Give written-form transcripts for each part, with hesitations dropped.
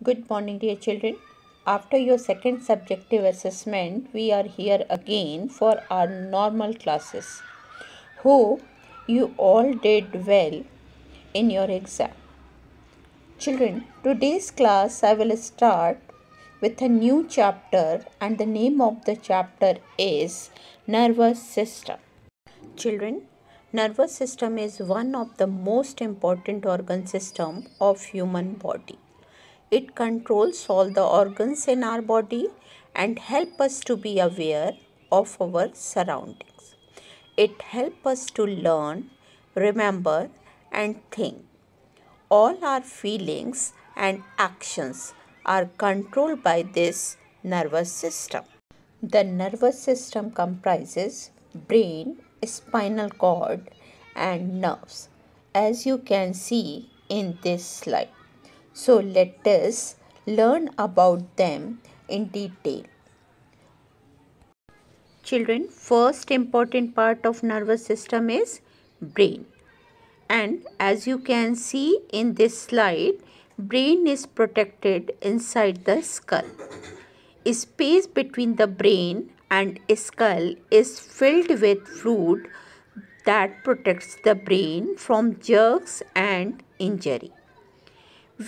Good morning, dear children. After your second subjective assessment, we are here again for our normal classes. Hope you all did well in your exam. Children, today's class I will start with a new chapter, and the name of the chapter is Nervous System. Children, nervous system is one of the most important organ system of human body. It controls all the organs in our body and help us to be aware of our surroundings. It helps us to learn, remember and think. All our feelings and actions are controlled by this nervous system. The nervous system comprises brain, spinal cord and nerves, as you can see in this slide. So let us learn about them in detail. Children, first important part of nervous system is brain. And as you can see in this slide, brain is protected inside the skull. Space between the brain and skull is filled with fluid that protects the brain from jerks and injury.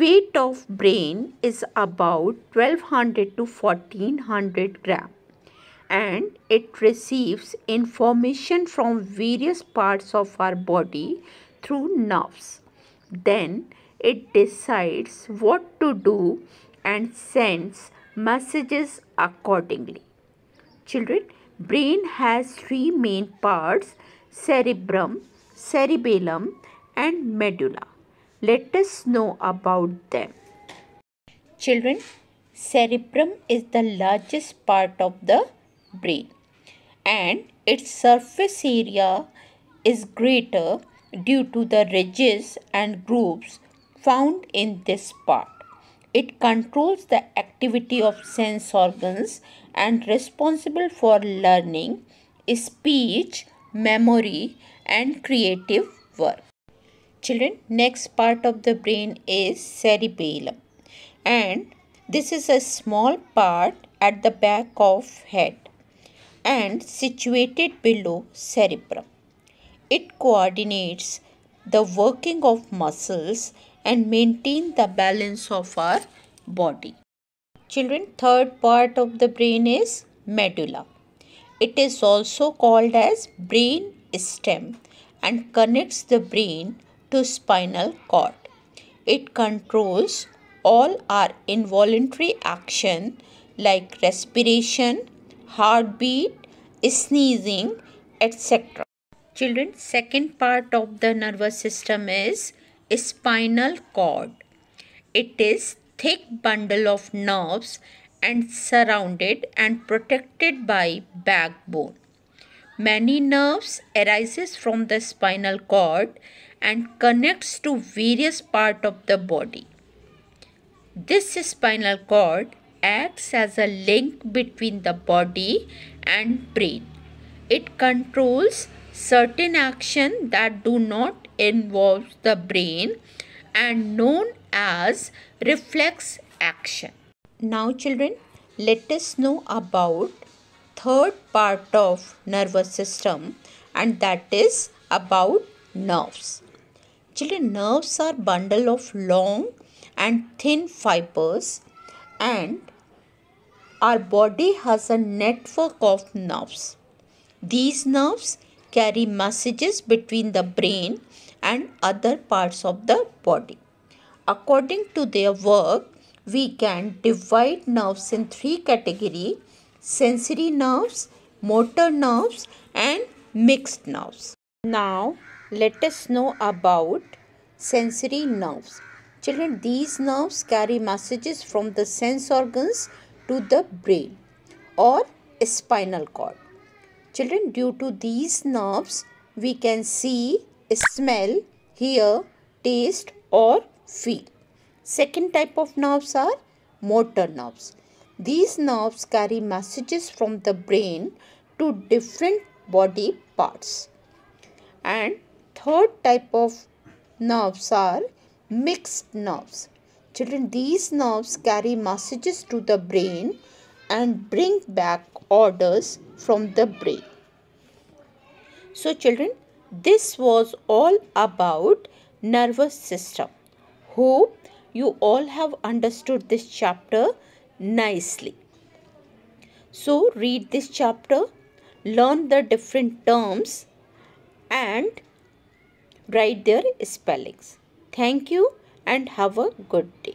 Weight of brain is about 1200 to 1400 gram, and it receives information from various parts of our body through nerves. Then it decides what to do and sends messages accordingly. Children, brain has three main parts: cerebrum, cerebellum and medulla. Let us know about them. Children, cerebrum is the largest part of the brain and its surface area is greater due to the ridges and grooves found in this part. It controls the activity of sense organs and responsible for learning, speech, memory and creative work. Children, next part of the brain is cerebellum, and this is a small part at the back of head and situated below cerebrum. It coordinates the working of muscles and maintain the balance of our body. Children, third part of the brain is medulla. It is also called as brain stem and connects the brain to spinal cord. It controls all our involuntary action like respiration, heartbeat, sneezing, etc. Children, second part of the nervous system is spinal cord. It is thick bundle of nerves and surrounded and protected by backbone. Many nerves arises from the spinal cord and connects to various parts of the body. This spinal cord acts as a link between the body and brain. It controls certain action that do not involve the brain and known as reflex action. Now children, let us know about third part of nervous system, and that is about nerves. Children, nerves are bundle of long and thin fibers, and our body has a network of nerves. These nerves carry messages between the brain and other parts of the body. According to their work, we can divide nerves in three categories: sensory nerves, motor nerves and mixed nerves. Now, let us know about sensory nerves. Children, these nerves carry messages from the sense organs to the brain or spinal cord. Children, due to these nerves, we can see, smell, hear, taste or feel. Second type of nerves are motor nerves. These nerves carry messages from the brain to different body parts. And third type of nerves are mixed nerves. Children, these nerves carry messages to the brain and bring back orders from the brain. So children, this was all about nervous system. Hope you all have understood this chapter nicely. So read this chapter, learn the different terms and write their spellings. Thank you and have a good day.